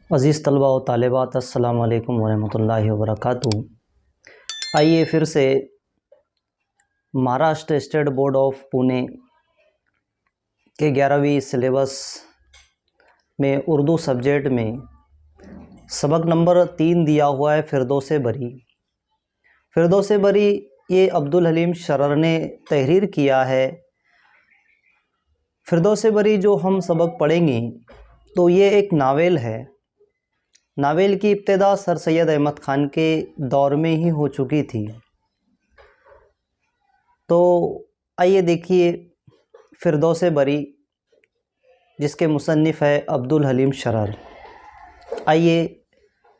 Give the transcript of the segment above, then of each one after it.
अज़ीज़ तलबा व तालिबात, अस्सलामु अलैकुम वरहमतुल्लाहि वबरकातुहू। आइए फिर से Maharashtra state board of Pune के 11वीं सिलेबस में उर्दू सब्जेक्ट में सबक नंबर 3 दिया हुआ है फ़िरदौस बरी। फ़िरदौस बरी ये अब्दुल हलीम शरर ने तहरीर किया है। फ़िरदौस बरी जो हम सबक पढ़ेंगे तो ये एक नावेल है। नावेल की इब्तिदा सर सैयद अहमद ख़ान के दौर में ही हो चुकी थी। तो आइए देखिए फ़िरदौस बरी जिसके मुसन्निफ़ है अब्दुल हलीम शरर। आइए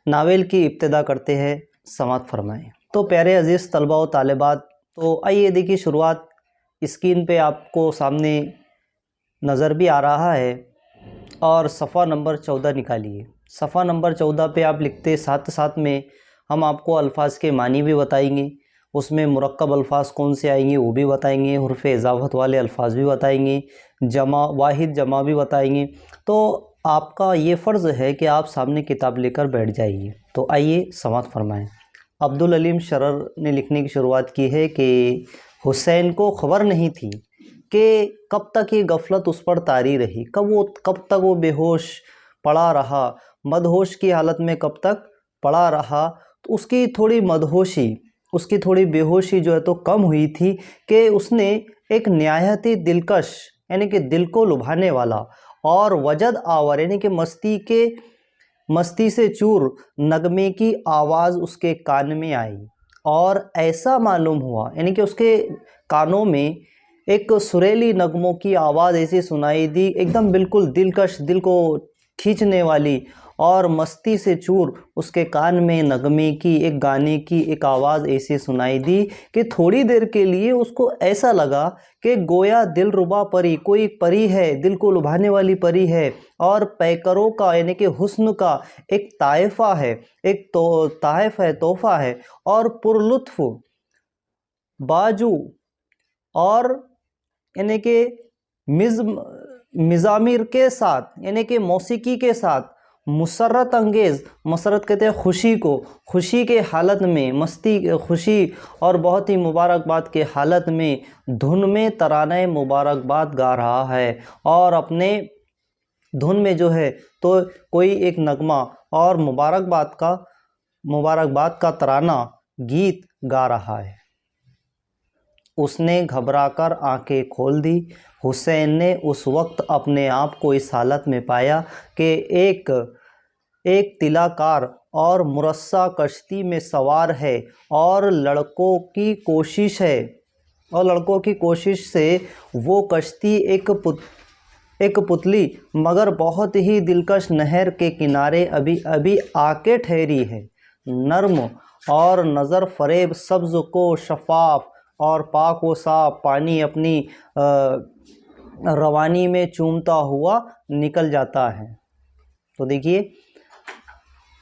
नावेल की इब्तिदा करते हैं, समाअत फरमाएँ। तो प्यारे अज़ीज़ तलबा व तालिबात, तो आइए देखिए शुरुआत स्क्रीन पे आपको सामने नज़र भी आ रहा है और सफ़ा नंबर 14 निकालिए। सफ़ा नंबर 14 पे आप लिखते साथ साथ में हम आपको अल्फाज के मानी भी बताएंगे, उसमें मुरक्कब अल्फाज कौन से आएंगे वो भी बताएंगे, हुर्फ़ इज़ाफ़त वाले अल्फाज भी बताएंगे, जमा वाहिद जमा भी बताएंगे। तो आपका ये फ़र्ज़ है कि आप सामने किताब लेकर बैठ जाइए। तो आइए समाअत फरमाएँ। अब्दुल हलीम शरर ने लिखने की शुरुआत की है कि हुसैन को ख़बर नहीं थी कि कब तक ये गफलत उस पर तारी रही, कब तक वो बेहोश पड़ा रहा, मदहोश की हालत में कब तक पड़ा रहा। तो उसकी थोड़ी मदहोशी, उसकी थोड़ी बेहोशी जो है तो कम हुई थी कि उसने एक निहायत ही दिलकश यानी कि दिल को लुभाने वाला और वजद आवर यानी कि मस्ती से चूर नगमे की आवाज़ उसके कान में आई और ऐसा मालूम हुआ यानी कि उसके कानों में एक सुरीली नगमों की आवाज़ ऐसी सुनाई दी, एकदम बिल्कुल दिलकश, दिल को खींचने वाली और मस्ती से चूर उसके कान में नगमे की, एक गाने की एक आवाज़ ऐसी सुनाई दी कि थोड़ी देर के लिए उसको ऐसा लगा कि गोया दिलरुबा परी, कोई परी है, दिल को लुभाने वाली परी है और पैकरों का यानी कि हुस्न का एक ताइफ़ा है, एक तो ताइफ़ है, तोहफ़ा है और पुरलुत्फ़ बाजू और यानी कि मिज़ामिर के साथ यानी कि मौसीकी के साथ मुसर्रत अंगेज़, मसरत कहते हैं खुशी को, खुशी के हालत में, मस्ती खुशी और बहुत ही मुबारकबाद के हालत में धुन में तराने मुबारकबाद गा रहा है और अपने धुन में जो है तो कोई एक नगमा और मुबारकबाद का तराना गीत गा रहा है। उसने घबराकर आंखें खोल दी। हुसैन ने उस वक्त अपने आप को इस हालत में पाया कि एक तिलाकार और मुरस्सा कश्ती में सवार है और लड़कों की कोशिश से वो कश्ती एक पुतली मगर बहुत ही दिलकश नहर के किनारे अभी अभी आके ठहरी है। नर्म और नज़र फरेब सब्ज़ को शफाफ और पाक व साफ पानी अपनी रवानी में चूमता हुआ निकल जाता है। तो देखिए,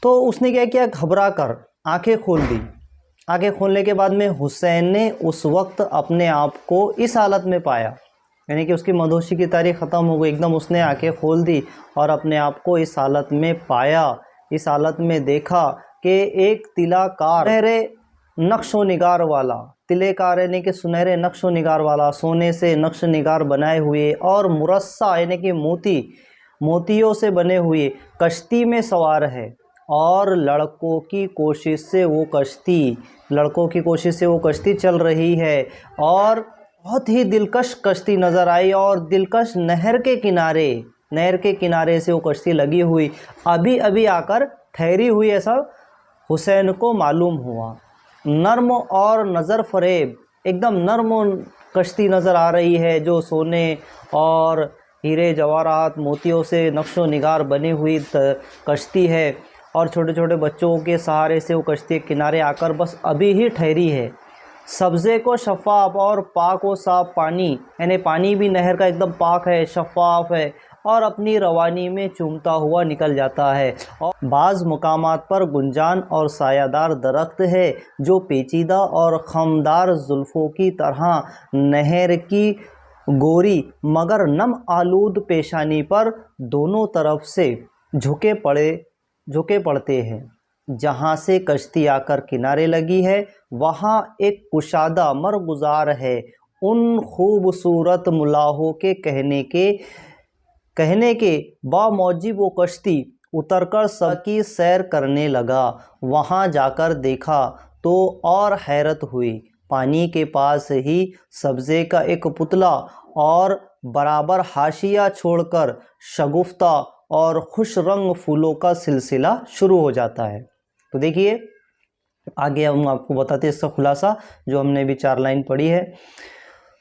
तो उसने क्या किया, घबरा कर आंखें खोल दी। आंखें खोलने के बाद में हुसैन ने उस वक्त अपने आप को इस हालत में पाया यानी कि उसकी मदहोशी की तारीख ख़त्म हो गई, एकदम उसने आंखें खोल दी और अपने आप को इस हालत में पाया, इस हालत में देखा कि एक तिलाकार सुनहरे नक्श व निगार वाला, तिलेकार यानी कि सुनहरे नक्श व निगार वाला, सोने से नक्श निगार बनाए हुए और मुरस्सा यानी कि मोतियों से बने हुए कश्ती में सवार है और लड़कों की कोशिश से वो कश्ती चल रही है और बहुत ही दिलकश कश्ती नज़र आई और दिलकश नहर के किनारे से वो कश्ती लगी हुई अभी अभी आकर ठहरी हुई, ऐसा हुसैन को मालूम हुआ। नर्म और नज़र फरेब, एकदम नर्म कश्ती नज़र आ रही है जो सोने और हीरे जवाहरात मोतियों से नक्शो निगार बनी हुई कश्ती है और छोटे छोटे बच्चों के सहारे से वो कश्ती किनारे आकर बस अभी ही ठहरी है। सब्ज़े को शफ़ाफ और पाक व साफ पानी यानी पानी भी नहर का एकदम पाक है, शफ़ाफ है और अपनी रवानी में चूमता हुआ निकल जाता है। और बाज़ मुकामात पर गुंजान और सायादार दरख्त है जो पेचीदा और खमदार जुल्फ़ों की तरह नहर की गोरी मगर नम आलूद पेशानी पर दोनों तरफ से झुके पड़े झुके पड़ते हैं। जहाँ से कश्ती आकर किनारे लगी है वहाँ एक कुशादा मरगुजार है। उन खूबसूरत मुलाहों के कहने के बामौजिब वो कश्ती उतरकर सबकी सैर करने लगा। वहाँ जाकर देखा तो और हैरत हुई। पानी के पास ही सब्ज़े का एक पुतला और बराबर हाशिया छोड़कर शगुफ्ता और खुश रंग फूलों का सिलसिला शुरू हो जाता है। तो देखिए आगे हम आपको बताते हैं इसका खुलासा, जो हमने भी 4 लाइन पढ़ी है।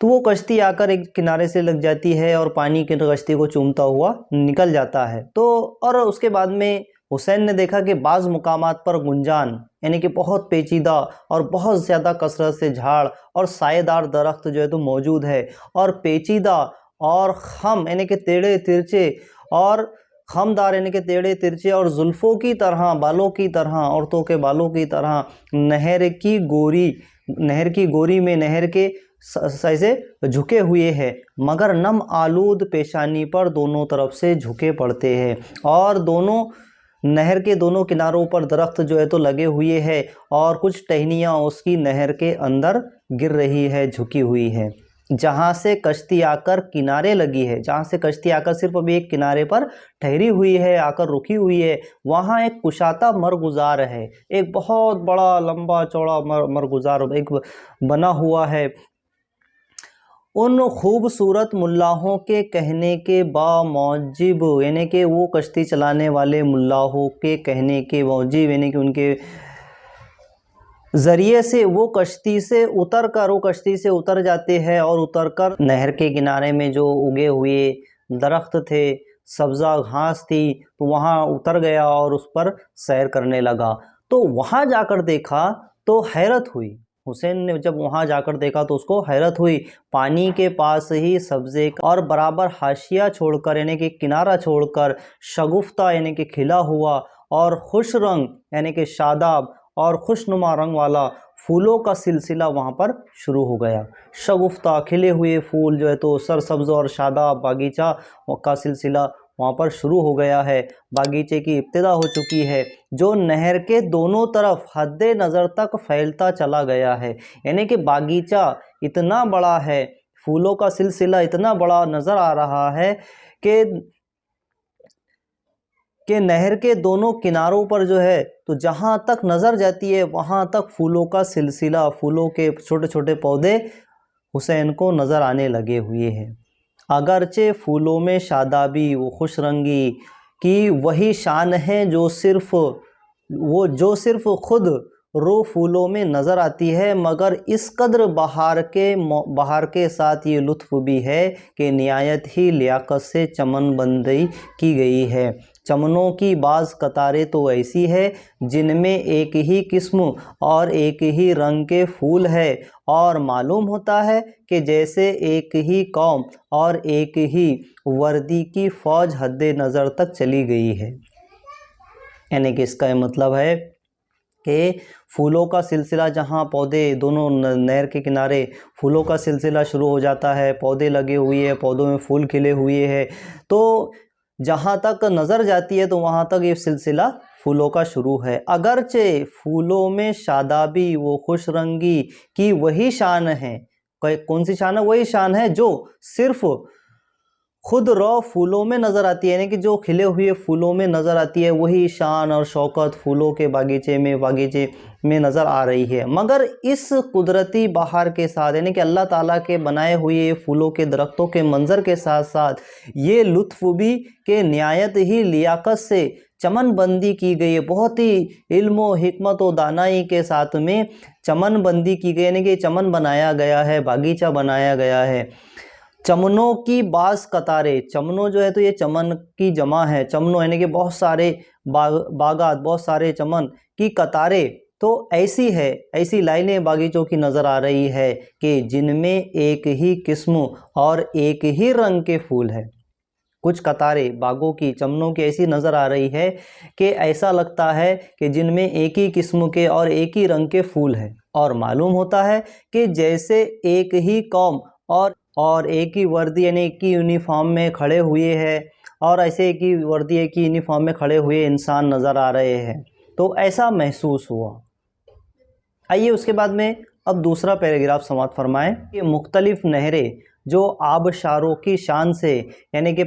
तो वो कश्ती आकर एक किनारे से लग जाती है और पानी की कश्ती को चूमता हुआ निकल जाता है। तो और उसके बाद में हुसैन ने देखा कि बाज़ मुकामात पर गुंजान यानी कि बहुत पेचीदा और बहुत ज़्यादा कसरत से झाड़ और सायेदार दरख्त जो है तो मौजूद है, और पेचीदा और खम यानी कि टेढ़े तिरछे और खमदार यानी कि टेढ़े तिरछे और जुल्फ़ों की तरह, बालों की तरह, औरतों के बालों की तरह नहर की गोरी में नहर के ऐसे झुके हुए हैं, मगर नम आलूद पेशानी पर दोनों तरफ से झुके पड़ते हैं। और दोनों नहर के दोनों किनारों पर दरख्त जो है तो लगे हुए हैं और कुछ टहनियाँ उसकी नहर के अंदर गिर रही है, झुकी हुई है। जहाँ से कश्ती आकर किनारे लगी है, जहाँ से कश्ती आकर सिर्फ अभी एक किनारे पर ठहरी हुई है, आकर रुकी हुई है, वहाँ एक कुशाता मरगुजार है। एक बहुत बड़ा लंबा चौड़ा मरगुजार एक बना हुआ है। उन खूबसूरत मुल्लाहों के कहने के बामौजिब यानी कि वो कश्ती चलाने वाले मुल्लाहों के कहने के मौजिब यानी कि उनके ज़रिए से वो कश्ती से उतर जाते हैं और उतरकर नहर के किनारे में जो उगे हुए दरख्त थे, सब्ज़ा घास थी, तो वहाँ उतर गया और उस पर सैर करने लगा। तो वहाँ जाकर देखा तो हैरत हुई। हुसैन ने जब वहाँ जाकर देखा तो उसको हैरत हुई। पानी के पास ही सब्ज़े और बराबर हाशिया छोड़कर यानी कि किनारा छोड़कर शगुफ्ता यानी कि खिला हुआ और खुश रंग यानी कि शादाब और खुशनुमा रंग वाला फूलों का सिलसिला वहाँ पर शुरू हो गया। शगुफ्ता खिले हुए फूल जो है तो सरसब्ज़ और शादाब बागीचा का सिलसिला वहाँ पर शुरू हो गया है। बागीचे की इब्तिदा हो चुकी है जो नहर के दोनों तरफ हद्दे नज़र तक फैलता चला गया है। यानी कि बागीचा इतना बड़ा है, फूलों का सिलसिला इतना बड़ा नज़र आ रहा है कि नहर के दोनों किनारों पर जो है तो जहाँ तक नज़र जाती है वहाँ तक फूलों का सिलसिला, फूलों के छोटे छोटे पौधे हुसैन को नज़र आने लगे हुए हैं। अगरचे फूलों में शादाबी वो खुश रंगी की वही शान है जो सिर्फ खुद रो फूलों में नज़र आती है, मगर इस कदर बहार के साथ ये लुत्फ़ भी है कि निहायत ही लियाकत से चमनबंदी की गई है। चमनों की बाज़ कतारें तो ऐसी है जिनमें एक ही किस्म और एक ही रंग के फूल है, और मालूम होता है कि जैसे एक ही कौम और एक ही वर्दी की फ़ौज हद्दे नज़र तक चली गई है। यानी कि इसका मतलब है कि फूलों का सिलसिला जहाँ पौधे दोनों नहर के किनारे फूलों का सिलसिला शुरू हो जाता है, पौधे लगे हुए हैं, पौधों में फूल खिले हुए हैं, तो जहाँ तक नज़र जाती है तो वहाँ तक ये सिलसिला फूलों का शुरू है। अगरचे फूलों में शादाबी वो खुश रंगी की वही शान है। कौन सी शान है? वही शान है जो सिर्फ खुद रौ फूलों में नज़र आती है, यानी कि जो खिले हुए फूलों में नज़र आती है वही शान और शौकत फूलों के बागीचे में नज़र आ रही है। मगर इस कुदरती बहार के साथ यानी कि अल्लाह ताला के बनाए हुए फूलों के दरख्तों के मंज़र के साथ साथ ये लुत्फ़ भी कि निहायत ही लियाकत से चमनबंदी की गई है। बहुत ही इल्म व हिकमत व दानाई के साथ में चमनबंदी की गई, यानी कि चमन बनाया गया है, बागीचा बनाया गया है। चमनों की बाज़ कतारें, चमनों जो है तो ये चमन की जमा है। चमनों यानी कि बहुत सारे बागात, बहुत सारे चमन की कतारें तो ऐसी लाइनें बागीचों की नज़र आ रही है कि जिनमें एक ही किस्म और एक ही रंग के फूल है। कुछ कतारें बागों की, चमनों की ऐसी नज़र आ रही है कि ऐसा लगता है कि जिनमें एक ही किस्म के और एक ही रंग के फूल हैं, और मालूम होता है कि जैसे एक ही कौम और एक ही वर्दी यानी एक ही यूनिफॉर्म में खड़े हुए हैं और ऐसे की वर्दी है कि यूनिफॉर्म में खड़े हुए इंसान नज़र आ रहे हैं, तो ऐसा महसूस हुआ। आइए उसके बाद में अब दूसरा पैराग्राफ समाप्त फरमाएं कि मुख्तलिफ नहरें जो आबशारों की शान से, यानी कि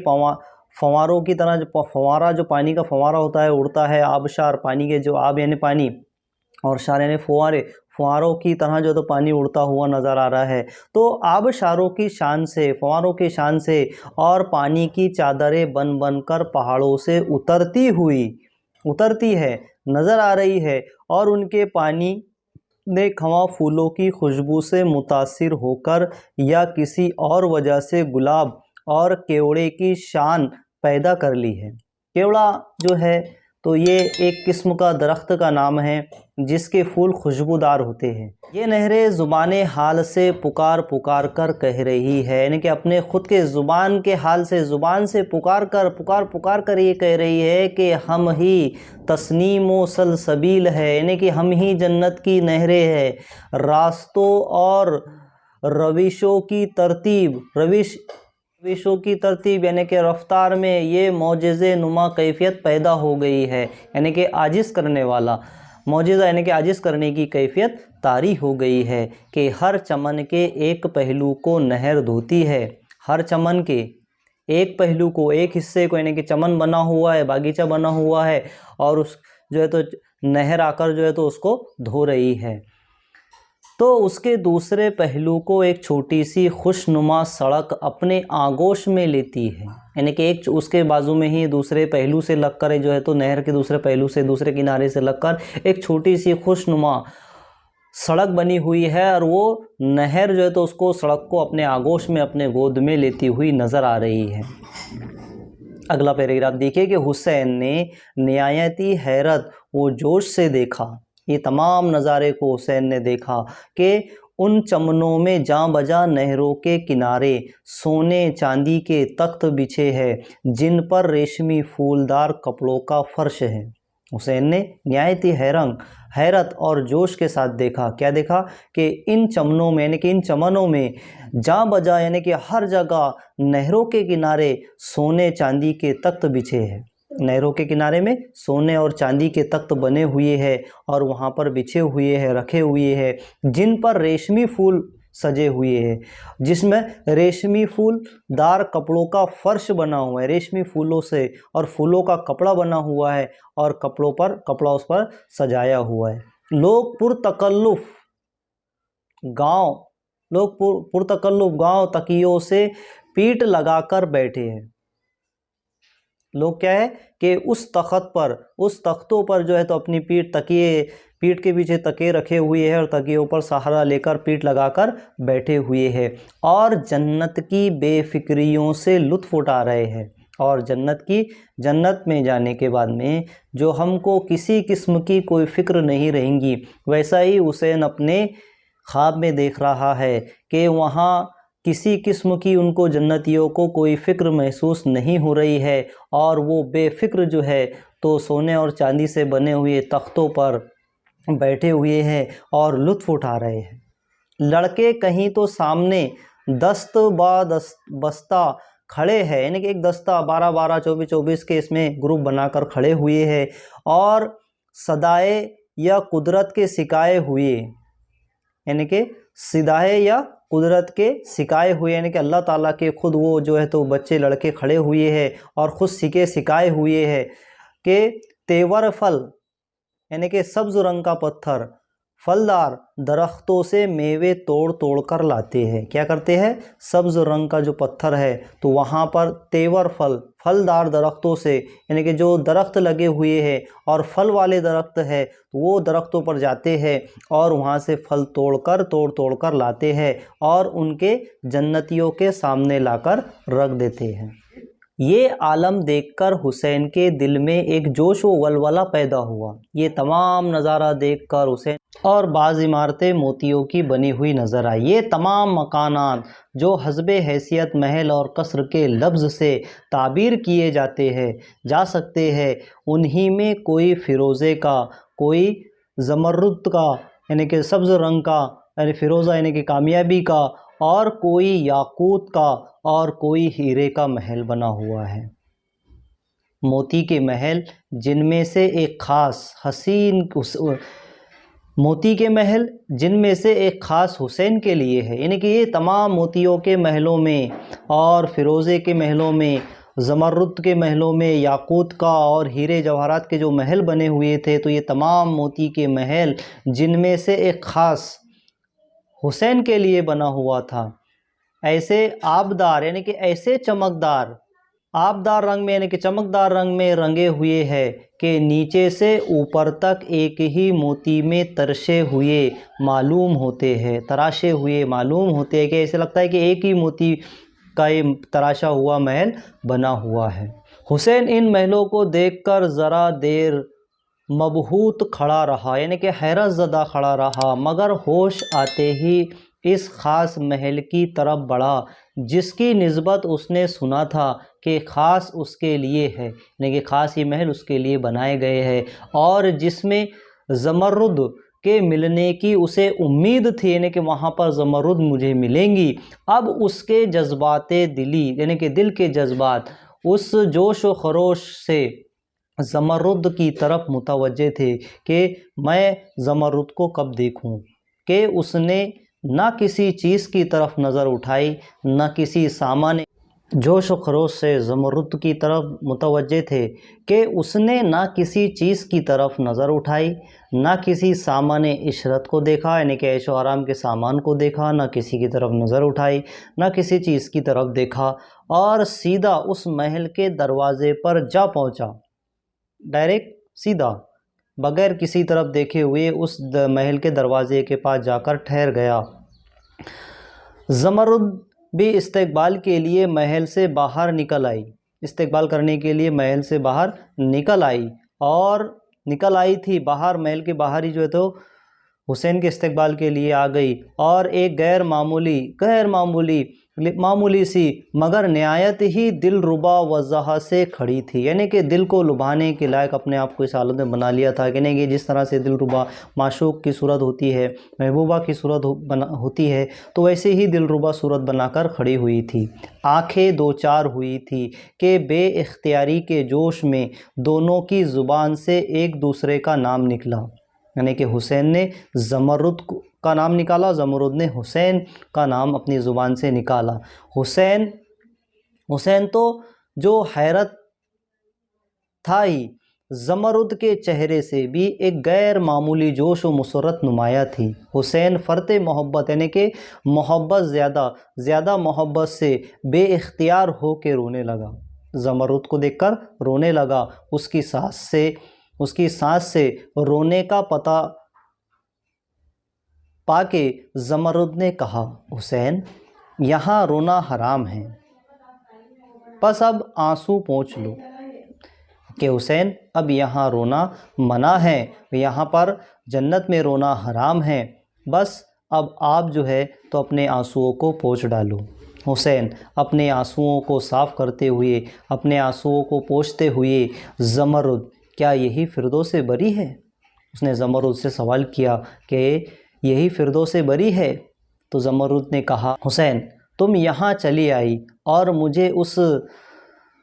फवारों की तरह, जो फवारा, जो पानी का फवारा होता है उड़ता है, आबशार पानी के जो आब यानी पानी और शार यानी फुहारे, फुहारों की तरह जो तो पानी उड़ता हुआ नज़र आ रहा है। तो आबशारों की शान से, फुहारों की शान से और पानी की चादरें बन बन कर पहाड़ों से उतरती है नज़र आ रही है, और उनके पानी ने खवा फूलों की खुशबू से मुतासिर होकर या किसी और वजह से गुलाब और केवड़े की शान पैदा कर ली है। केवड़ा जो है तो ये एक किस्म का दरख्त का नाम है जिसके फूल खुशबूदार होते हैं। ये नहरें ज़ुबान हाल से पुकार पुकार कर कह रही है, यानी कि अपने ख़ुद के ज़ुबान के हाल से, ज़ुबान से पुकार पुकार कर ये कह रही है कि हम ही तस्नीम व सलसबील है, यानी कि हम ही जन्नत की नहरें हैं। रास्तों और रविशों की तरतीब यानी कि रफ्तार में ये मोजज़े नुमा कैफियत पैदा हो गई है, यानी कि आजिज़ करने वाला मोजज़ा, यानी कि आजिज़ करने की कैफियत तारी हो गई है कि हर चमन के एक पहलू को नहर धोती है। हर चमन के एक पहलू को, एक हिस्से को, यानी कि चमन बना हुआ है, बागीचा बना हुआ है, और उस जो है तो नहर आकर जो है तो उसको धो रही है। तो उसके दूसरे पहलू को एक छोटी सी खुशनुमा सड़क अपने आगोश में लेती है, यानी कि एक उसके बाजू में ही दूसरे पहलू से लगकर जो है तो नहर के दूसरे पहलू से, दूसरे किनारे से लगकर एक छोटी सी खुशनुमा सड़क बनी हुई है, और वो नहर जो है तो उसको, सड़क को अपने आगोश में, अपने गोद में लेती हुई नज़र आ रही है। अगला पैराग्राफ देखिए कि हुसैन ने निहायती हैरत व जोश से देखा, ये तमाम नज़ारे को हुसैन ने देखा कि उन चमनों में जहाँ बजा नहरों के किनारे सोने चांदी के तख्त बिछे हैं जिन पर रेशमी फूलदार कपड़ों का फर्श है। हुसैन ने निहायती हैरत और जोश के साथ देखा, क्या देखा कि इन चमनों में, यानी कि इन चमनों में जहाँ बजा, यानी कि हर जगह नहरों के किनारे सोने चांदी के तख्त बिछे हैं। नहरों के किनारे में सोने और चांदी के तख्त बने हुए हैं और वहाँ पर बिछे हुए हैं, रखे हुए हैं, जिन पर रेशमी फूल सजे हुए हैं, जिसमें रेशमी फूलदार कपड़ों का फर्श बना हुआ है, रेशमी फूलों से और फूलों का कपड़ा बना हुआ है, और कपड़ा उस पर सजाया हुआ है। लोग पुरतकल्लुफ़ गाँव तकियों से पीठ लगाकर बैठे हैं। लोग क्या है कि उस तख्तों पर जो है तो अपनी पीठ के पीछे तकिए रखे हुए हैं और तकियों पर सहारा लेकर पीठ लगाकर बैठे हुए हैं, और जन्नत की बेफिक्रियों से लुत्फ़ उठा रहे हैं। और जन्नत में जाने के बाद में जो हमको किसी किस्म की कोई फ़िक्र नहीं रहेंगी, वैसा ही हुसैन अपने ख्वाब में देख रहा है कि वहाँ किसी किस्म की उनको जन्नतियों को कोई फ़िक्र महसूस नहीं हो रही है, और वो बेफ़िक्र जो है तो सोने और चांदी से बने हुए तख्तों पर बैठे हुए हैं और लुत्फ़ उठा रहे हैं। लड़के कहीं तो सामने बस्ता खड़े हैं, यानी कि एक दस्ता 12-12, 24-24 के इसमें ग्रुप बनाकर खड़े हुए हैं, और सदाए या कुदरत के सिकाए हुए, यानी कि सिदाए या कुदरत के सिकाए हुए, यानी कि अल्लाह ताला के खुद वो जो है तो बच्चे लड़के खड़े हुए हैं और ख़ुद सिकाए हुए हैं कि तेवर फल, यानी कि सब्ज़ रंग का पत्थर फलदार दरख्तों से मेवे तोड़ तोड़ कर लाते हैं। क्या करते हैं? सब्ज़ रंग का जो पत्थर है तो वहाँ पर तेवर फलदार दरख्तों से, यानी कि जो दरख्त लगे हुए हैं और फल वाले दरख्त है तो वो दरख्तों पर जाते हैं और वहाँ से फल तोड़ तोड़ कर लाते हैं और उनके जन्नतियों के सामने लाकर रख देते हैं। ये आलम देखकर हुसैन के दिल में एक जोश व वलवला पैदा हुआ। ये तमाम नज़ारा देखकर हुसैन, और बाज़ इमारतें मोतियों की बनी हुई नज़र आई। ये तमाम मकानात जो हस्बे हैसियत महल और कसर के लफ्ज़ से ताबीर किए जा सकते हैं, उन्हीं में कोई फ़िरोज़े का, कोई ज़मरुद का, यानी कि सब्ज़ रंग का, यानी फ़िरोज़ा यानी कि कामयाबी का, और कोई याकूत का, और कोई हीरे का महल बना हुआ है। मोती के महल जिनमें से एक ख़ास हसीन मोती के महल जिनमें से एक ख़ास हुसैन के लिए है। यानी कि ये तमाम मोतियों के महलों में और फ़िरोज़े के महलों में, ज़मरुद के महलों में, याकूत का और हीरे जवाहरात के जो महल बने हुए थे, तो ये तमाम मोती के महल जिनमें से एक ख़ास हुसैन के लिए बना हुआ था। ऐसे आबदार यानी कि ऐसे चमकदार, आबदार रंग में यानी कि चमकदार रंग में रंगे हुए हैं कि नीचे से ऊपर तक एक ही मोती में तरशे हुए मालूम होते हैं, तराशे हुए मालूम होते हैं, कि ऐसे लगता है कि एक ही मोती का ये तराशा हुआ महल बना हुआ है। हुसैन इन महलों को देखकर ज़रा देर मबहूत खड़ा रहा, यानी कि हैरत ज़दा खड़ा रहा, मगर होश आते ही इस ख़ास महल की तरफ बढ़ा जिसकी निस्बत उसने सुना था कि ख़ास उसके लिए है, यानी कि ख़ास ये महल उसके लिए बनाए गए हैं, और जिसमें ज़मरुद के मिलने की उसे उम्मीद थी, यानी कि वहाँ पर ज़मरुद मुझे मिलेंगी। अब उसके जज्बाते दिली यानी कि दिल के जज्बात उस जोश व खरोश से ज़मरुद की तरफ मुतवज्जे थे कि मैं ज़मरुद को कब देखूं, कि उसने ना किसी चीज़ की तरफ नज़र उठाई, ना किसी सामान। जोश व खरोश से ज़मरुद की तरफ मुतवज्जे थे कि उसने ना किसी चीज़ की तरफ नज़र उठाई, ना किसी सामान इशरत को देखा, यानी कि ऐशो आराम के सामान को देखा, ना किसी की तरफ नज़र उठाई, ना किसी चीज़ की तरफ देखा, और सीधा उस महल के दरवाज़े पर जा पहुंचा। डायरेक्ट सीधा बगैर किसी तरफ देखे हुए उस महल के दरवाजे के पास जाकर ठहर गया। ज़मरुद भी इस्तकबाल के लिए महल से बाहर निकल आई, इस्तकबाल करने के लिए महल से बाहर निकल आई, और निकल आई थी बाहर, महल के बाहर ही जो है तो हुसैन के इस्तकबाल के लिए आ गई, और एक गैर मामूली सी मगर नहायत ही दिलरुबा वजह से खड़ी थी, यानी कि दिल को लुभाने के लायक अपने आप को इस हालत में बना लिया था, यानी कि जिस तरह से दिलरुबा माशूक की सूरत होती है, महबूबा की सूरत होती है, तो वैसे ही दिलरुबा सूरत बनाकर खड़ी हुई थी। आंखें दो चार हुई थी कि बेइख्तियारी के जोश में दोनों की ज़ुबान से एक दूसरे का नाम निकला, यानी कि हुसैन ने ज़मरुद का नाम निकाला, ज़मरुद ने हुसैन का नाम अपनी ज़ुबान से निकाला। हुसैन तो जो हैरत था ही, ज़मरुद के चेहरे से भी एक गैर मामूली जोश व मुसरत नुमाया थी। हुसैन फ़र्ते मोहब्बत यानी कि मोहब्बत ज़्यादा मोहब्बत से बेइख्तियार हो के रोने लगा, ज़मरुद को देखकर रोने लगा। उसकी सांस से रोने का पता पाके ज़मरुद ने कहा, हुसैन यहाँ रोना हराम है, बस अब आंसू पोंछ लो। कि हुसैन अब यहाँ रोना मना है, यहाँ पर जन्नत में रोना हराम है, बस अब आप जो है तो अपने आंसुओं को पोंछ डालो। हुसैन अपने आंसुओं को साफ़ करते हुए, अपने आंसुओं को पोंछते हुए, ज़मरुद क्या यही फ़िरदौस बरी है? उसने ज़मरुद से सवाल किया कि यही फ़िरदौस बरी है? तो ज़मरुद ने कहा, हुसैन तुम यहाँ चली आई और मुझे उस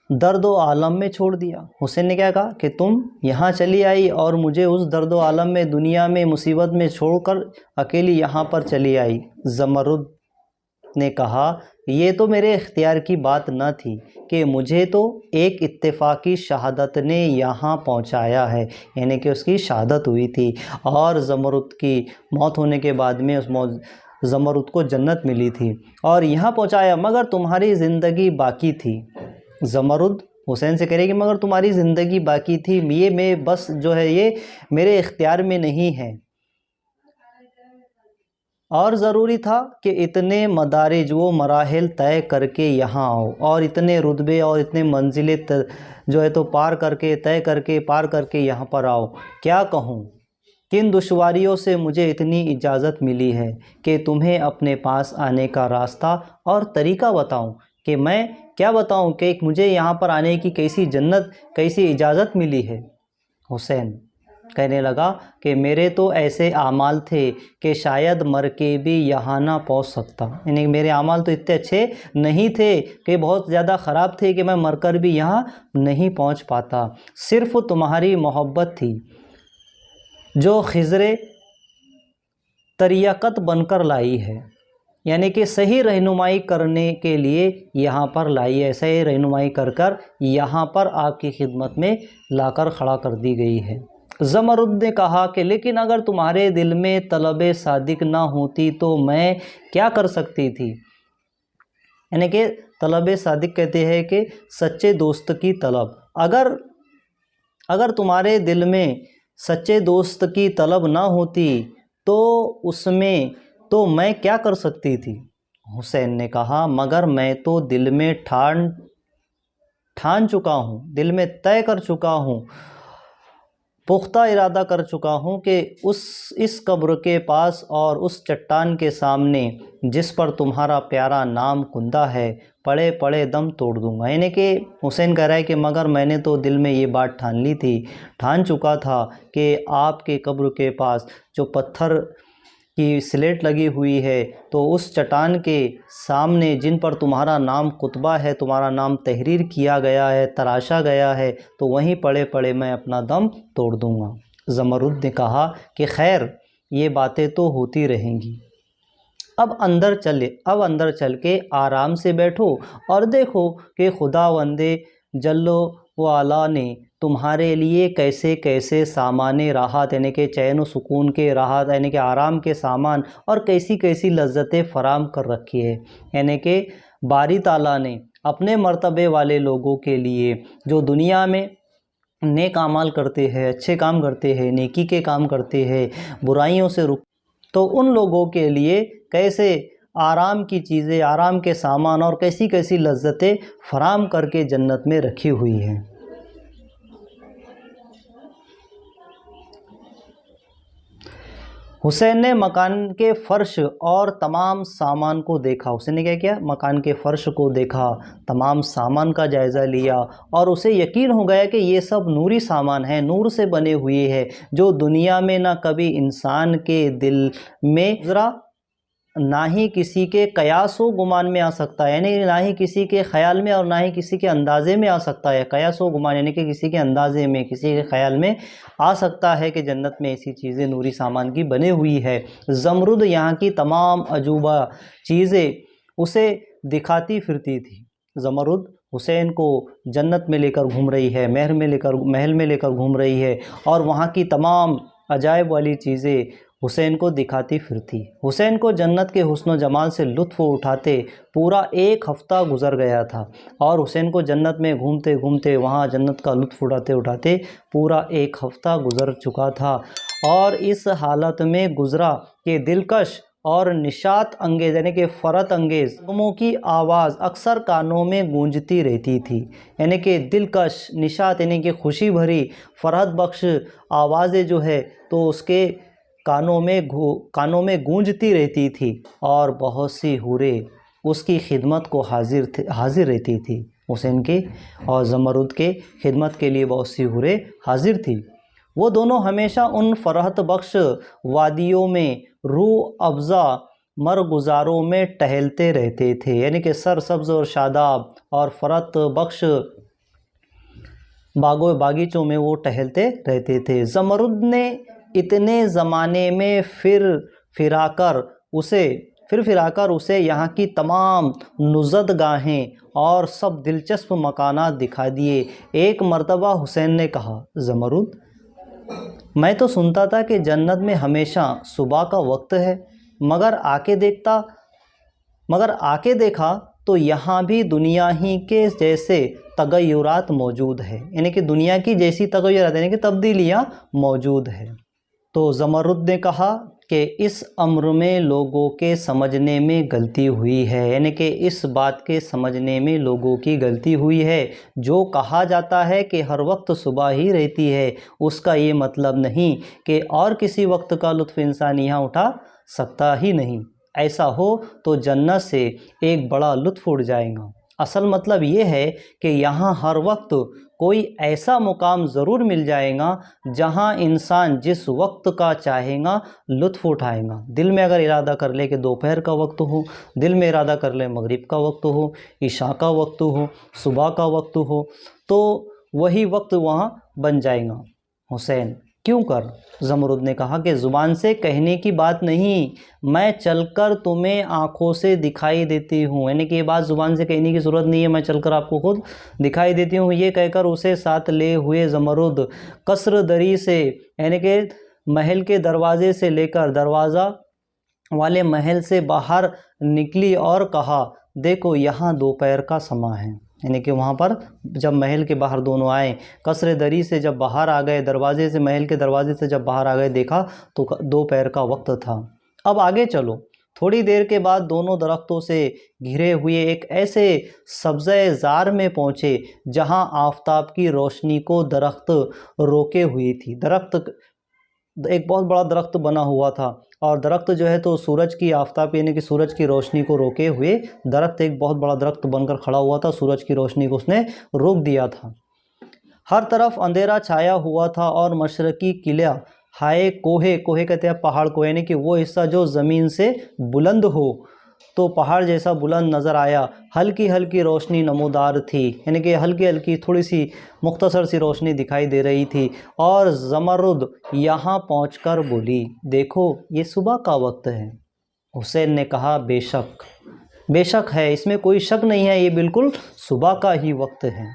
दर्द व आलम में छोड़ दिया। हुसैन ने क्या कहा कि तुम यहाँ चली आई और मुझे उस दर्द व आलम में, दुनिया में, मुसीबत में छोड़कर अकेली यहाँ पर चली आई। ज़मरुद ने कहा, ये तो मेरे इख्तियार की बात न थी कि मुझे तो एक इत्तेफाकी शहादत ने यहाँ पहुँचाया है, यानी कि उसकी शहादत हुई थी और ज़मरुद की मौत होने के बाद में उस ज़मरुद को जन्नत मिली थी और यहाँ पहुँचाया, मगर तुम्हारी ज़िंदगी बाकी थी। ज़मरुद हुसैन से कह रही कि मगर तुम्हारी ज़िंदगी बाकी थी, ये मैं बस जो है ये मेरे इख्तियार में नहीं है, और ज़रूरी था कि इतने मदारिज व मराहिल तय करके यहाँ आओ और इतने रुतबे और इतने मंजिलें जो है तो पार करके यहाँ पर आओ। क्या कहूँ, किन दुश्वारियों से मुझे इतनी इजाज़त मिली है कि तुम्हें अपने पास आने का रास्ता और तरीक़ा बताऊँ, कि मैं क्या बताऊँ कि मुझे यहाँ पर आने की कैसी जन्नत, कैसी इजाज़त मिली है। हुसैन कहने लगा कि मेरे तो ऐसे आमाल थे कि शायद मर के भी यहाँ ना पहुँच सकता, यानी मेरे आमाल तो इतने अच्छे नहीं थे कि बहुत ज़्यादा ख़राब थे कि मैं मरकर भी यहाँ नहीं पहुँच पाता। सिर्फ़ तुम्हारी मोहब्बत थी जो खिज़रे तरीक़त बनकर लाई है, यानी कि सही रहनुमाई करने के लिए यहाँ पर लाई है, सही रहनुमाई कर कर यहाँ पर आपकी खिदमत में लाकर खड़ा कर दी गई है। ज़मरुद ने कहा कि लेकिन अगर तुम्हारे दिल में तलब सादिक ना होती तो मैं क्या कर सकती थी। यानी कि तलब सादिक कहते हैं कि सच्चे दोस्त की तलब, अगर तुम्हारे दिल में सच्चे दोस्त की तलब ना होती तो उसमें तो मैं क्या कर सकती थी। हुसैन ने कहा मगर मैं तो दिल में ठान चुका हूँ, दिल में तय कर चुका हूँ, पुख्ता इरादा कर चुका हूँ कि इस कब्र के पास और उस चट्टान के सामने जिस पर तुम्हारा प्यारा नाम कुंदा है पड़े पड़े दम तोड़ दूंगा। यानी कि हुसैन कह रहा है कि मगर मैंने तो दिल में ये बात ठान ली थी, ठान चुका था कि आपके कब्र के पास जो पत्थर की स्लेट लगी हुई है तो उस चट्टान के सामने जिन पर तुम्हारा नाम कुतबा है, तुम्हारा नाम तहरीर किया गया है, तराशा गया है, तो वहीं पड़े पड़े मैं अपना दम तोड़ दूंगा। ज़मरुद ने कहा कि खैर ये बातें तो होती रहेंगी, अब अंदर चल के आराम से बैठो और देखो कि खुदावंदे जल्लो व आला ने तुम्हारे लिए कैसे कैसे सामाने राहत, यानी कि चैन व सुकून के राहत, यानी कि आराम के सामान और कैसी कैसी लज्जतें फ़राम कर रखी है। यानी कि बारी ताला ने अपने मर्तबे वाले लोगों के लिए जो दुनिया में नेक आमाल करते हैं, अच्छे काम करते हैं, नेकी के काम करते हैं, बुराइयों से रुक, तो उन लोगों के लिए कैसे आराम की चीज़ें, आराम के सामान और कैसी कैसी लज्जतें फराम करके जन्नत में रखी हुई हैं। हुसैन ने मकान के फ़र्श और तमाम सामान को देखा। हुसैन ने क्या किया, मकान के फ़र्श को देखा, तमाम सामान का जायज़ा लिया और उसे यकीन हो गया कि ये सब नूरी सामान है, नूर से बने हुए हैं, जो दुनिया में ना कभी इंसान के दिल में ज़रा ना ही किसी के कयास व गुमान में आ सकता है, यानी ना ही किसी के ख़याल में और ना ही किसी के अंदाज़े में आ सकता है। कयास व गुमान यानी कि किसी के अंदाज़े में, किसी के ख़याल में आ सकता है कि जन्नत में ऐसी चीज़ें नूरी सामान की बनी हुई है। ज़मरुद यहाँ की तमाम अजूबा चीज़ें उसे दिखाती फिरती थी। ज़मरुद हुसैन को जन्नत में लेकर घूम रही है, महल में लेकर घूम रही है और वहाँ की तमाम अजायब वाली चीज़ें हुसैन को दिखाती फिरती। हुसैन को जन्नत के हुस्न जमाल से लुत्फ़ उठाते पूरा एक हफ़्ता गुज़र गया था और हुसैन को जन्नत में घूमते घूमते, वहाँ जन्नत का लुत्फ़ उठाते उठाते पूरा एक हफ़्ता गुज़र चुका था। और इस हालत में गुज़रा कि दिलकश और निशात अंगेज़ यानी कि फ़रत अंगेज़ नगमों की आवाज़ अक्सर कानों में गूंजती रहती थी। यानी कि दिलकश, निशात यानी कि खुशी भरी, फ़रहत बख्श आवाज़ें जो है तो उसके कानों में गूंजती रहती थी और बहुत सी हूरें उसकी खिदमत को हाजिर रहती थी। हुसैन के और ज़मरुद के खिदमत के लिए बहुत सी हूरें हाजिर थी। वो दोनों हमेशा उन फ़रहत बख्श वादियों में, रूह अफ़ज़ा मरगुज़ारों में टहलते रहते थे, यानी कि सरसब्ज़ और शादाब और फ़रहत बख्श बागीचों में वो टहलते रहते थे। ज़मरुद ने इतने ज़माने में फिर फिराकर उसे यहाँ की तमाम नुज़दगाहें और सब दिलचस्प मकानात दिखा दिए। एक मर्तबा हुसैन ने कहा, ज़मरुद मैं तो सुनता था कि जन्नत में हमेशा सुबह का वक्त है, मगर आके देखा तो यहाँ भी दुनिया ही के जैसे तगय्युरात मौजूद है, यानी कि दुनिया की जैसी तगय्युरात यानी कि तब्दीलियाँ मौजूद है। तो ज़मरुद ने कहा कि इस अम्र में लोगों के समझने में गलती हुई है, यानी कि इस बात के समझने में लोगों की गलती हुई है। जो कहा जाता है कि हर वक्त सुबह ही रहती है, उसका ये मतलब नहीं कि और किसी वक्त का लुत्फ़ इंसान यहाँ उठा सकता ही नहीं। ऐसा हो तो जन्नत से एक बड़ा लुत्फ़ उड़ जाएगा। असल मतलब ये है कि यहाँ हर वक्त कोई ऐसा मुकाम ज़रूर मिल जाएगा जहाँ इंसान जिस वक्त का चाहेगा लुत्फ़ उठाएगा। दिल में अगर इरादा कर ले कि दोपहर का वक्त हो, दिल में इरादा कर ले मगरिब का वक्त हो, इशा का वक्त हो, सुबह का वक्त हो, तो वही वक्त वहाँ बन जाएगा। हुसैन क्यों कर? ज़मरुद ने कहा कि ज़ुबान से कहने की बात नहीं, मैं चलकर तुम्हें आँखों से दिखाई देती हूँ। यानी कि ये बात ज़ुबान से कहने की ज़रूरत नहीं है, मैं चलकर आपको खुद दिखाई देती हूँ। ये कहकर उसे साथ ले हुए ज़मरुद कसर दरी से, यानी कि महल के दरवाज़े से लेकर दरवाज़ा वाले महल से बाहर निकली और कहा, देखो यहाँ दोपहर का समा है। यानी कि वहाँ पर जब महल के बाहर दोनों आए, कसरे दरी से जब बाहर आ गए, दरवाजे से, महल के दरवाजे से जब बाहर आ गए, देखा तो दोपहर का वक्त था। अब आगे चलो। थोड़ी देर के बाद दोनों दरख्तों से घिरे हुए एक ऐसे सब्ज़े ज़ार में पहुँचे जहाँ आफताब की रोशनी को दरख्त रोके हुई थी। दरख्त एक बहुत बड़ा दरख्त बना हुआ था और दरख्त जो है तो सूरज की आफताब यानी कि सूरज की रोशनी को रोके हुए दरख्त एक बहुत बड़ा दरख्त बनकर खड़ा हुआ था। सूरज की रोशनी को उसने रोक दिया था। हर तरफ अंधेरा छाया हुआ था और मशरकी किला, हाय कोहे, कोहे कहते हैं पहाड़ को, यानी कि वो हिस्सा जो ज़मीन से बुलंद हो, तो पहाड़ जैसा बुलंद नज़र आया। हल्की हल्की रोशनी नमूदार थी, यानी कि हल्की हल्की थोड़ी सी मुख्तसर सी रोशनी दिखाई दे रही थी। और ज़मरुद यहाँ पहुँचकर बोली, देखो ये सुबह का वक्त है। हुसैन ने कहा, बेशक बेशक है, इसमें कोई शक नहीं है, ये बिल्कुल सुबह का ही वक्त है।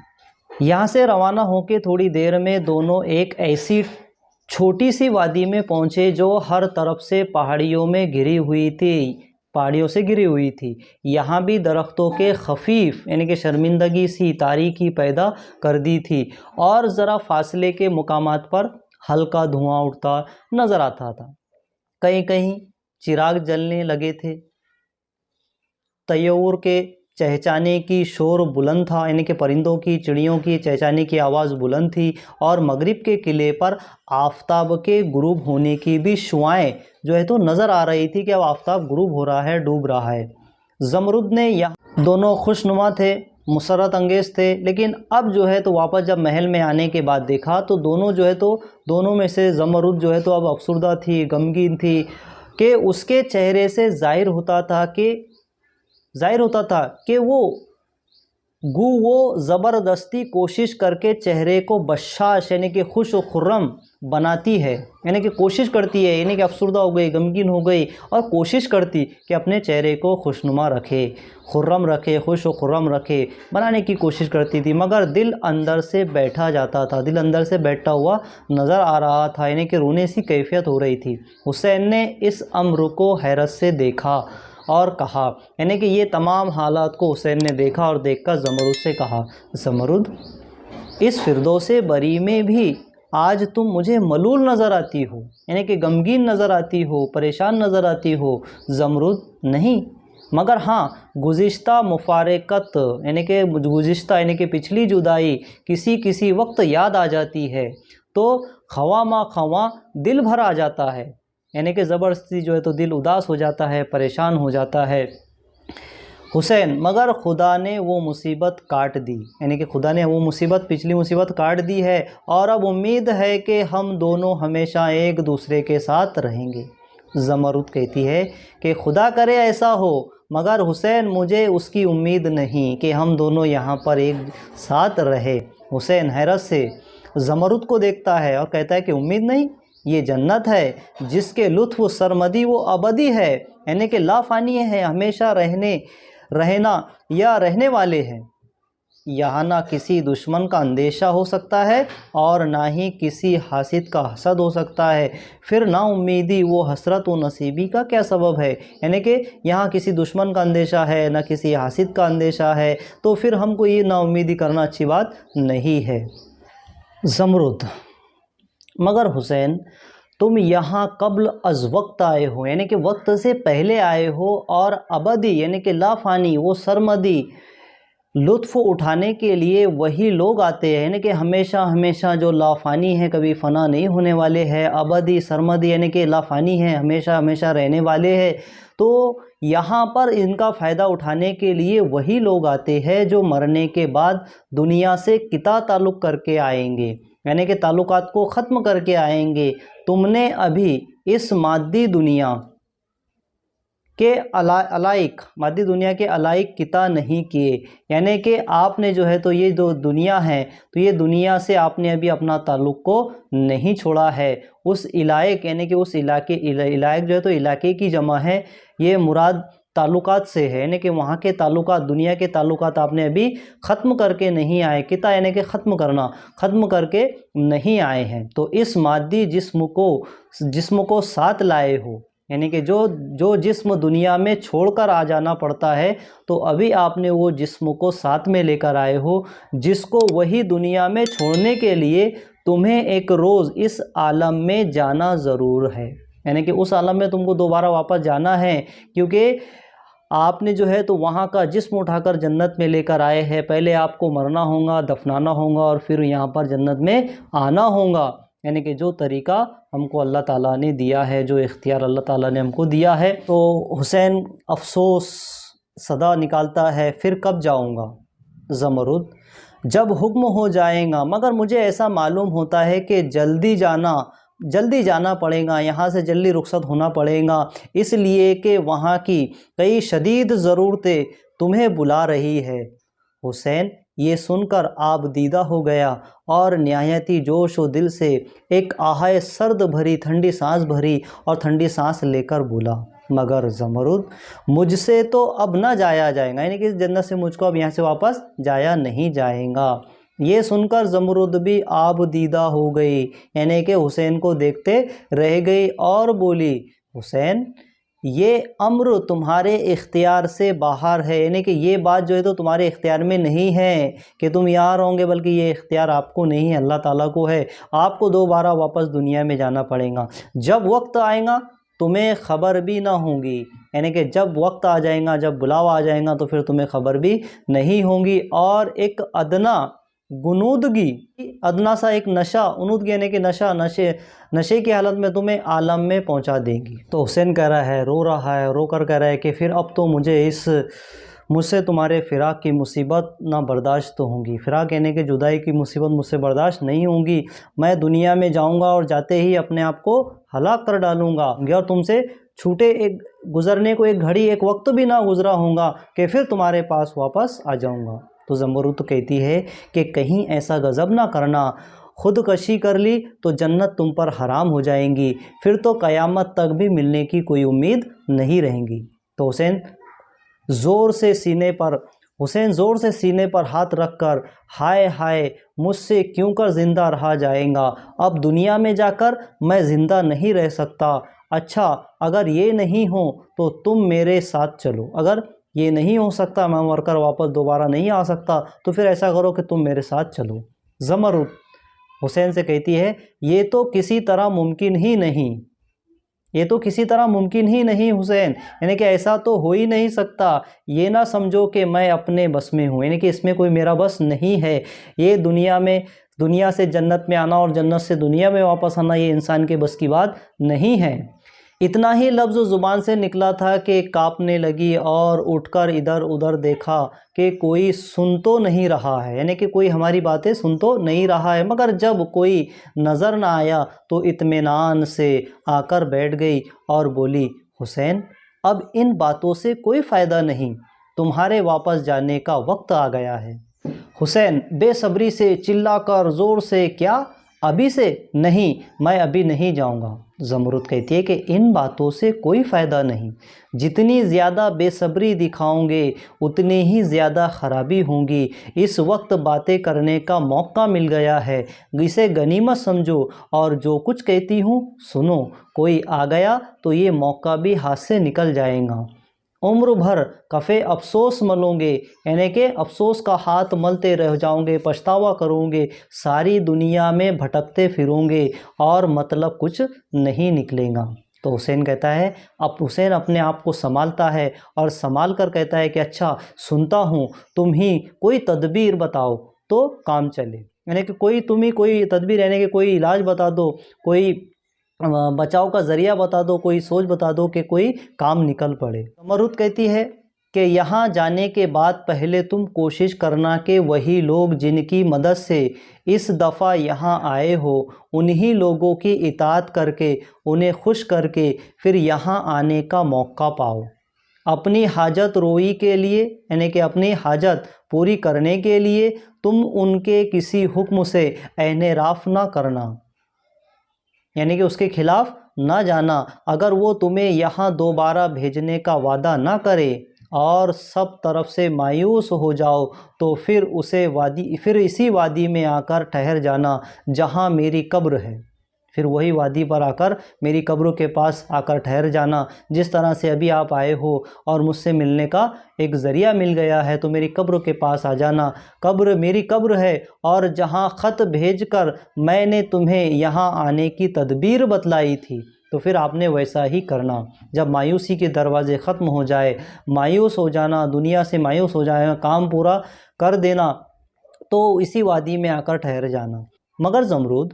यहाँ से रवाना होकर थोड़ी देर में दोनों एक ऐसी छोटी सी वादी में पहुँचे जो हर तरफ से पहाड़ियों में घिरी हुई थी, पहाड़ियों से घिरी हुई थी। यहाँ भी दरख्तों के खफीफ यानी कि शर्मिंदगी सी तारीकी पैदा कर दी थी और ज़रा फासले के मुकामात पर हल्का धुआं उठता नज़र आता था। कहीं कहीं चिराग जलने लगे थे। तय्यूर के चहचहाने की शोर बुलंद था, यानी कि परिंदों की, चिड़ियों की चहचहाने की आवाज़ बुलंद थी। और मगरिब के किले पर आफताब के गुरूब होने की भी शुआएं जो है तो नज़र आ रही थी कि अब आफताब गुरूब हो रहा है, डूब रहा है। ज़मरुद ने यहाँ दोनों खुशनुमा थे, मुसरत अंगेज़ थे, लेकिन अब जो है तो वापस जब महल में आने के बाद देखा तो दोनों जो है तो दोनों में से ज़मरुद जो है तो अब अफसुर्दा थी, गमगीन थी कि उसके चेहरे से जाहिर होता था कि वो ज़बरदस्ती कोशिश करके चेहरे को बशाश यानी कि खुश व खुर्रम बनाती है, यानी कि कोशिश करती है, यानी कि अफसुर्दा हो गई, गमगीन हो गई और कोशिश करती कि अपने चेहरे को खुशनुमा रखे, खुर्रम रखे, खुश व खुर्रम रखे, बनाने की कोशिश करती थी। मगर दिल अंदर से बैठा जाता था, दिल अंदर से बैठा हुआ नज़र आ रहा था, यानी कि रोने सी कैफियत हो रही थी। हुसैन ने इस अम्र को हैरत से देखा और कहा, यानी कि ये तमाम हालात को हुसैन ने देखा और देखकर ज़मरुद से कहा, ज़मरुद इस फिरदौसे बरी में भी आज तुम मुझे मलूल नज़र आती हो, यानी कि गमगीन नज़र आती हो, परेशान नज़र आती हो। ज़मरुद नहीं, मगर हाँ गुज़िश्ता मुफारकत यानी कि गुज़िश्ता यानी कि पिछली जुदाई किसी किसी वक्त याद आ जाती है तो ख़वा मा ख़वा दिल भर आ जाता है, यानी कि ज़बरदस्ती जो है तो दिल उदास हो जाता है, परेशान हो जाता है। हुसैन मगर खुदा ने वो मुसीबत काट दी, यानी कि खुदा ने वो मुसीबत, पिछली मुसीबत काट दी है और अब उम्मीद है कि हम दोनों हमेशा एक दूसरे के साथ रहेंगे। ज़मरुद कहती है कि खुदा करे ऐसा हो, मगर हुसैन मुझे उसकी उम्मीद नहीं कि हम दोनों यहाँ पर एक साथ रहे। हुसैन हैरत से ज़मरुद को देखता है और कहता है कि उम्मीद नहीं, ये जन्नत है जिसके लुत्फ़ सरमदी वो अबदी है, यानी कि लाफ़ानी है, हमेशा रहना या रहने वाले हैं। यहाँ ना किसी दुश्मन का अंदेशा हो सकता है और ना ही किसी हासिद का हसद हो सकता है, फिर ना उम्मीदी वो हसरत व नसीबी का क्या सबब है, यानी कि यहाँ किसी दुश्मन का अंदेशा है ना किसी हासिद का अंदेशा है, तो फिर हमको ये नाउम्मीदी करना अच्छी बात नहीं है। ज़मरुद मगर हुसैन तुम यहाँ कब्ल अज़ वक्त आए हो, यानी कि वक्त से पहले आए हो और अबदी यानी कि लाफ़ानी वो सरमदी लुत्फ़ उठाने के लिए वही लोग आते हैं, यानी कि हमेशा हमेशा जो लाफ़ानी है, कभी फ़ना नहीं होने वाले हैं, अबदी सरमदी यानी कि लाफ़ानी है, हमेशा हमेशा रहने वाले हैं। तो यहाँ पर इनका फ़ायदा उठाने के लिए वही लोग आते हैं जो मरने के बाद दुनिया से किता ताल्लुक़ करके आएंगे, यानी कि ताल्लुकात को ख़त्म करके आएंगे। तुमने अभी इस मादी दुनिया के अलाइक, मादी दुनिया के अलाइक किता नहीं किए, यानी कि आपने जो है तो ये जो दुनिया है, तो ये दुनिया से आपने अभी अपना ताल्लुक़ को नहीं छोड़ा है। उस इलाइक यानी कि उस इलाके, इलाइक जो है तो इलाके की जमा है, ये मुराद ताल्लुकात से है, यानी कि वहाँ के ताल्लुकात, दुनिया के ताल्लुकात आपने अभी ख़त्म करके नहीं आए। किता यानी कि ख़त्म करना, ख़त्म करके नहीं आए हैं। तो इस मादी जिस्म को साथ लाए हो, यानी कि जो जिस्म दुनिया में छोड़कर आ जाना पड़ता है, तो अभी आपने वो जिस्म को साथ में लेकर आए हो, जिसको वही दुनिया में छोड़ने के लिए तुम्हें एक रोज़ इस आलम में जाना ज़रूर है, यानी कि उस आलम में तुमको दोबारा वापस जाना है, क्योंकि आपने जो है तो वहाँ का जिस्म उठाकर जन्नत में लेकर आए हैं। पहले आपको मरना होगा, दफनाना होगा और फिर यहाँ पर जन्नत में आना होगा, यानी कि जो तरीक़ा हमको अल्लाह ताला ने दिया है, जो इख्तियार अल्लाह ताला ने हमको दिया है। तो हुसैन अफसोस सदा निकालता है, फिर कब जाऊँगा ज़मरुद, जब हुक्म हो जाएगा, मगर मुझे ऐसा मालूम होता है कि जल्दी जाना पड़ेगा, यहाँ से जल्दी रुखसत होना पड़ेगा, इसलिए कि वहाँ की कई शदीद ज़रूरतें तुम्हें बुला रही है। हुसैन ये सुनकर आप दीदा हो गया और निहायती जोश व दिल से एक आहाए सर्द भरी ठंडी सांस लेकर बोला, मगर ज़मरुद, मुझसे तो अब ना जाया जाएगा, यानी कि इस जन्नत से मुझको अब यहाँ से वापस जाया नहीं जाएगा। ये सुनकर ज़मरुद भी आप दीदा हो गई, यानी कि हुसैन को देखते रह गई और बोली, हुसैन ये अम्र तुम्हारे इख्तियार से बाहर है, यानी कि ये बात जो है तो तुम्हारे इख्तियार में नहीं है कि तुम यहाँ रहोगे, बल्कि ये इख्तियार आपको नहीं है, अल्लाह ताला को है। आपको दोबारा वापस दुनिया में जाना पड़ेगा। जब वक्त आएगा तुम्हें ख़बर भी ना होगी, यानी कि जब वक्त आ जाएगा, जब बुलावा आ जाएगा तो फिर तुम्हें ख़बर भी नहीं होगी। और एक अदना गुनूदगी, अदना सा एक नशा, उनूदगी यानी कि नशे की हालत में तुम्हें आलम में पहुंचा देंगी। तो हुसैन कह रहा है, रो रहा है, रो कर कह रहा है कि फिर अब तो मुझसे तुम्हारे फ़िराक़ की मुसीबत ना बर्दाश्त तो होंगी, फ़िराक़ यानी कि जुदाई की मुसीबत मुझसे बर्दाश्त नहीं होंगी। मैं दुनिया में जाऊंगा और जाते ही अपने आप को हलाक कर डालूंगा, और तुमसे छूटे गुज़रने को एक घड़ी, एक वक्त भी ना गुज़रा होगा कि फिर तुम्हारे पास वापस आ जाऊंगा। तो ज़मरुद तो कहती है कि कहीं ऐसा गज़ब ना करना, ख़ुदकशी कर ली तो जन्नत तुम पर हराम हो जाएंगी, फिर तो क़यामत तक भी मिलने की कोई उम्मीद नहीं रहेंगी। तो हुसैन ज़ोर से सीने पर हाथ रखकर, हाय हाय, मुझसे क्यों कर ज़िंदा रहा जाएगा, अब दुनिया में जाकर मैं ज़िंदा नहीं रह सकता। अच्छा, अगर ये नहीं हो तो तुम मेरे साथ चलो, अगर ये नहीं हो सकता, मैं मरकर वापस दोबारा नहीं आ सकता, तो फिर ऐसा करो कि तुम मेरे साथ चलो। ज़मरुद हुसैन से कहती है, ये तो किसी तरह मुमकिन ही नहीं, ये तो किसी तरह मुमकिन ही नहीं हुसैन, यानी कि ऐसा तो हो ही नहीं सकता। ये ना समझो कि मैं अपने बस में हूँ, यानी कि इसमें कोई मेरा बस नहीं है। ये दुनिया से जन्नत में आना और जन्नत से दुनिया में वापस आना, ये इंसान के बस की बात नहीं है। इतना ही लफ्ज़ ज़ुबान से निकला था कि काँपने लगी और उठकर इधर उधर देखा कि कोई सुन तो नहीं रहा है, यानी कि कोई हमारी बातें सुन तो नहीं रहा है। मगर जब कोई नज़र ना आया तो इत्मीनान से आकर बैठ गई और बोली, हुसैन, अब इन बातों से कोई फ़ायदा नहीं, तुम्हारे वापस जाने का वक्त आ गया है। हुसैन बेसब्री से चिल्लाकर ज़ोर से, क्या अभी से? नहीं, मैं अभी नहीं जाऊंगा। ज़मरुद कहती है कि इन बातों से कोई फ़ायदा नहीं, जितनी ज़्यादा बेसब्री दिखाओगे उतनी ही ज़्यादा ख़राबी होगी। इस वक्त बातें करने का मौका मिल गया है, इसे गनीमत समझो और जो कुछ कहती हूँ सुनो। कोई आ गया तो ये मौका भी हाथ से निकल जाएगा। उम्र भर कफ़े अफसोस मलोगे, यानी कि अफसोस का हाथ मलते रह जाओगे, पछतावा करोगे, सारी दुनिया में भटकते फिरोगे और मतलब कुछ नहीं निकलेगा। तो हुसैन कहता है, अब हुसैन अपने आप को संभालता है और संभाल कर कहता है कि अच्छा सुनता हूँ, तुम ही कोई तदबीर बताओ तो काम चले, यानी कि तुम ही कोई तदबीर, यानी कि कोई इलाज बता दो, कोई बचाव का ज़रिया बता दो, कोई सोच बता दो कि कोई काम निकल पड़े। ज़मरुद कहती है कि यहाँ जाने के बाद पहले तुम कोशिश करना कि वही लोग जिनकी मदद से इस दफ़ा यहाँ आए हो, उन्हीं लोगों की इताअत करके, उन्हें खुश करके फिर यहाँ आने का मौका पाओ। अपनी हाजत रोई के लिए, यानी कि अपनी हाजत पूरी करने के लिए तुम उनके किसी हुक्म से एनराफ़ ना करना, यानी कि उसके खिलाफ़ ना जाना। अगर वो तुम्हें यहाँ दोबारा भेजने का वादा ना करे और सब तरफ से मायूस हो जाओ तो फिर इसी वादी में आकर ठहर जाना जहाँ मेरी कब्र है। फिर वही वादी पर आकर मेरी कब्र के पास आकर ठहर जाना, जिस तरह से अभी आप आए हो और मुझसे मिलने का एक ज़रिया मिल गया है तो मेरी कब्र के पास आ जाना। कब्र मेरी कब्र है और जहाँ ख़त भेजकर मैंने तुम्हें यहाँ आने की तदबीर बतलाई थी तो फिर आपने वैसा ही करना। जब मायूसी के दरवाज़े ख़त्म हो जाए, मायूस हो जाना, दुनिया से मायूस हो जाए, काम पूरा कर देना, तो इसी वादी में आकर ठहर जाना। मगर ज़मरूद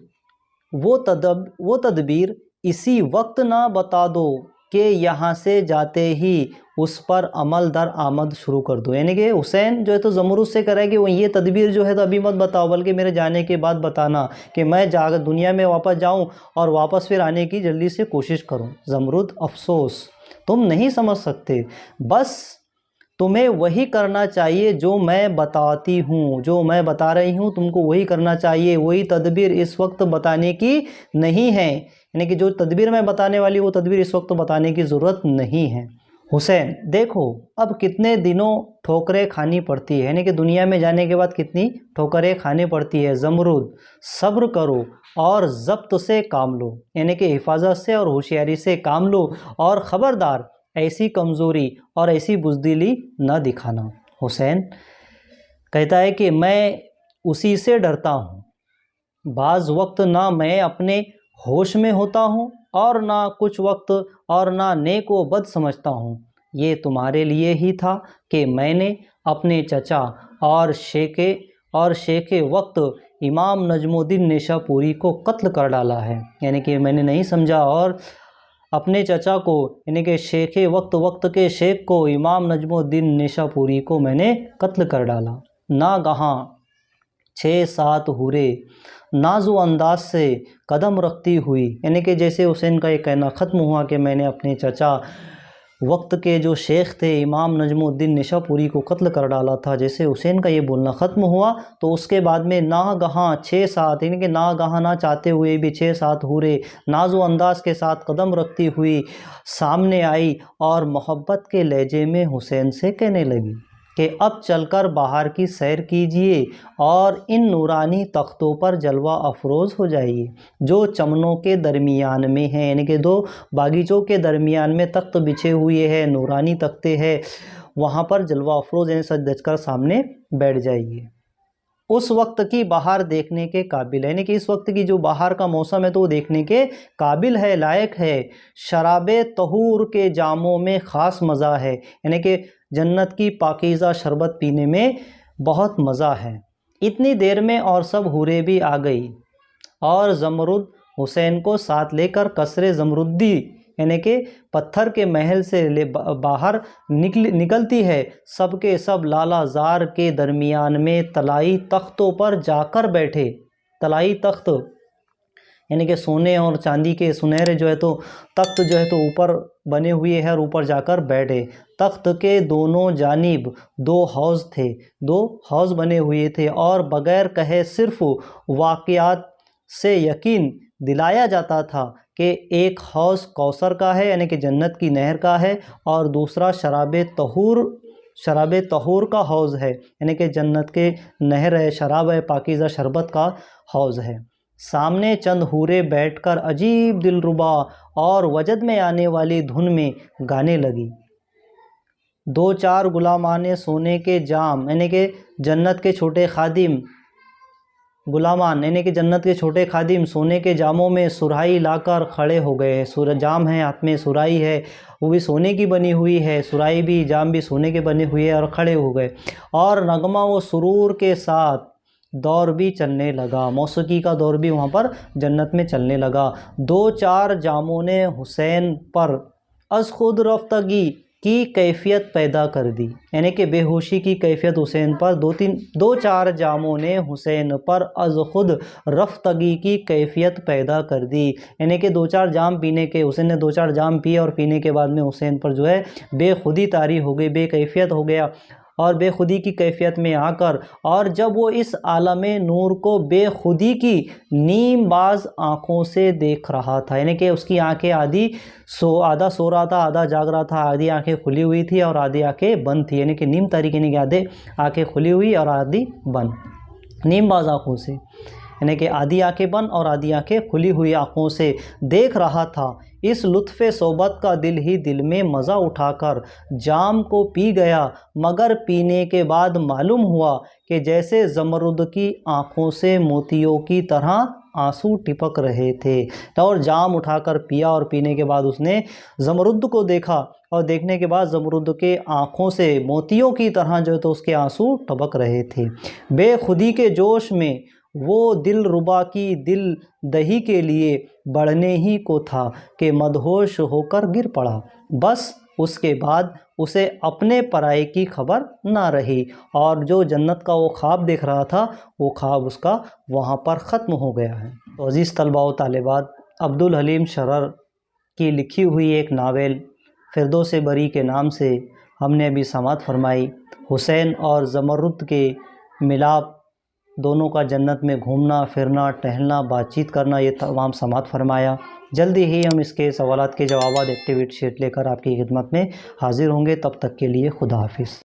वो तदबीर इसी वक्त ना बता दो कि यहाँ से जाते ही उस पर अमल दर आमद शुरू कर दो, यानी कि हुसैन जो है तो ज़मरूद से कह रहा है कि वो ये तदबीर जो है तो अभी मत बताओ, बल्कि मेरे जाने के बाद बताना कि मैं दुनिया में वापस जाऊं और वापस फिर आने की जल्दी से कोशिश करूं। ज़मरूद, अफसोस तुम नहीं समझ सकते, बस तुम्हें वही करना चाहिए जो मैं बताती हूँ, जो मैं बता रही हूँ तुमको वही करना चाहिए। वही तदबीर इस वक्त बताने की नहीं है, यानी कि जो तदबीर मैं बताने वाली वो तदबीर इस वक्त बताने की ज़रूरत नहीं है। हुसैन, देखो अब कितने दिनों ठोकरें खानी पड़ती है, यानी कि दुनिया में जाने के बाद कितनी ठोकरें खानी पड़ती है। ज़मरूद, सब्र करो और ज़ब्त से काम लो, यानी कि हिफाजत से और होशियारी से काम लो, और ख़बरदार ऐसी कमज़ोरी और ऐसी बुज़दिली न दिखाना। हुसैन कहता है कि मैं उसी से डरता हूँ, बाज़ वक्त ना मैं अपने होश में होता हूँ और ना कुछ वक्त और ना नेक व बद समझता हूँ। ये तुम्हारे लिए ही था कि मैंने अपने चचा और शेखे वक्त इमाम नजमुद्दीन निशापुरी को कत्ल कर डाला है, यानी कि मैंने नहीं समझा और अपने चचा को, यानी कि शेखे वक्त के शेख को, इमाम नजमुद्दीन निशापुरी को मैंने कत्ल कर डाला। नागहां 6-7 हुरे नाजो अंदाज से कदम रखती हुई, यानी कि जैसे हुसैन का ये कहना ख़त्म हुआ कि मैंने अपने चचा वक्त के जो शेख थे इमाम नजमुद्दीन निशापुरी को कत्ल कर डाला था, जैसे हुसैन का ये बोलना ख़त्म हुआ तो उसके बाद में नागहां 6-7, यानी कि नागहां ना चाहते हुए भी 6-7 हुरे नाजो अंदाज के साथ कदम रखती हुई सामने आई और मोहब्बत के लहजे में हुसैन से कहने लगी कि अब चलकर बाहर की सैर कीजिए और इन नूरानी तख्तों पर जलवा अफरोज़ हो जाइए जो चमनों के दरमियान में हैं, यानी कि 2 बागीचों के दरमियान में तख्त बिछे हुए हैं, नूरानी तख्ते हैं, वहाँ पर जलवा अफरोज़ यानी सज धज कर सामने बैठ जाइए। उस वक्त की बाहर देखने के काबिल है, यानी कि इस वक्त की जो बाहर का मौसम है तो वो देखने के काबिल है, लायक है। शराबे तहूर के जामों में ख़ास मज़ा है, यानी कि जन्नत की पाकीज़ा शरबत पीने में बहुत मज़ा है। इतनी देर में और सब हूरें भी आ गई और ज़मरुद हुसैन को साथ लेकर कसरे ज़मरुद्दी यानी कि पत्थर के महल से बाहर निकलती है। सबके सब लालाजार के दरमियान में तलाई तख्तों पर जाकर बैठे। तलाई तख्त यानी कि सोने और चांदी के सुनहरे जो है तो तख्त जो है तो ऊपर बने हुए हैं और ऊपर जाकर बैठे। तख्त के दोनों जानिब 2 हौज़ थे, 2 हौज़ बने हुए थे और बग़ैर कहे सिर्फ़ वाक़यात से यकीन दिलाया जाता था कि एक हौज़ कौसर का है यानी कि जन्नत की नहर का है और दूसरा शराब तहूर का हौज़ है यानी कि जन्नत के नहर है, शराब है, पाकीज़ा शरबत का हौज़ है। सामने चंद हूरे बैठकर अजीब दिलरुबा और वजद में आने वाली धुन में गाने लगी। 2-4 गुलामाने सोने के जाम यानी कि जन्नत के छोटे खादिम गुलामान यानी कि जन्नत के छोटे खादिम सोने के जामों में सुराही लाकर खड़े हो गए। जाम है, हाथ में सुराही है, वो भी सोने की बनी हुई है, सुराही भी जाम भी सोने के बने हुए है और खड़े हो गए। और नगमा वो सुरूर के साथ दौर भी चलने लगा, मौसीकी का दौर भी वहाँ पर जन्नत में चलने लगा। 2-4 जामों ने हुसैन पर अज़ खुद रफ्तगी की कैफियत पैदा कर दी, यानी कि बेहोशी की कैफियत हुसैन पर 2-4 जामों ने हुसैन पर अज़ खुद रफ्तगी की कैफियत पैदा कर दी, यानी कि 2-4 जाम पीने के, हुसैन ने 2-4 जाम पिए और पीने के बाद में हुसैन पर जो है बेखुदी तारी हो गई, बेकैफियत हो गया और बेखुदी की कैफियत में आकर, और जब वो इस आलमे नूर को बेखुदी की नीमबाज आँखों से देख रहा था, यानी कि उसकी आंखें आधा सो रहा था, आधा जाग रहा था, आधी आंखें खुली हुई थी और आधी आंखें बंद थी, यानी कि नीम तरीके यानी कि आधे आंखें खुली हुई और आधी बंद, नीमबाज आँखों से, यानी कि आधी आंखें बंद और आधी आंखें खुली हुई आँखों से देख रहा था। इस लुत्फ़े सोबत का दिल ही दिल में मज़ा उठाकर जाम को पी गया, मगर पीने के बाद मालूम हुआ कि जैसे ज़मरुद की आँखों से मोतियों की तरह आंसू टिपक रहे थे। और जाम उठाकर पिया और पीने के बाद उसने ज़मरुद को देखा और देखने के बाद ज़मरुद के आँखों से मोतियों की तरह जो है तो उसके आंसू टपक रहे थे। बेखुदी के जोश में वो दिल रुबा की दिल दही के लिए बढ़ने ही को था कि मदहोश होकर गिर पड़ा। बस उसके बाद उसे अपने पराये की खबर ना रही और जो जन्नत का वो ख्वाब देख रहा था वो ख्वाब उसका वहाँ पर ख़त्म हो गया है। तो अज़ीज़ तलबा व तालिबात, अब्दुल हलीम शरर की लिखी हुई एक नावल फिरदौस बरी के नाम से हमने अभी समाअत फरमाई। हुसैन और ज़मरुद के मिलाप, दोनों का जन्नत में घूमना फिरना, टहलना, बातचीत करना, ये तमाम समाअत फरमाया। जल्दी ही हम इसके सवालात के जवाबात एक्टिविटी शीट लेकर आपकी खिदमत में हाज़िर होंगे। तब तक के लिए खुदा हाफिज़।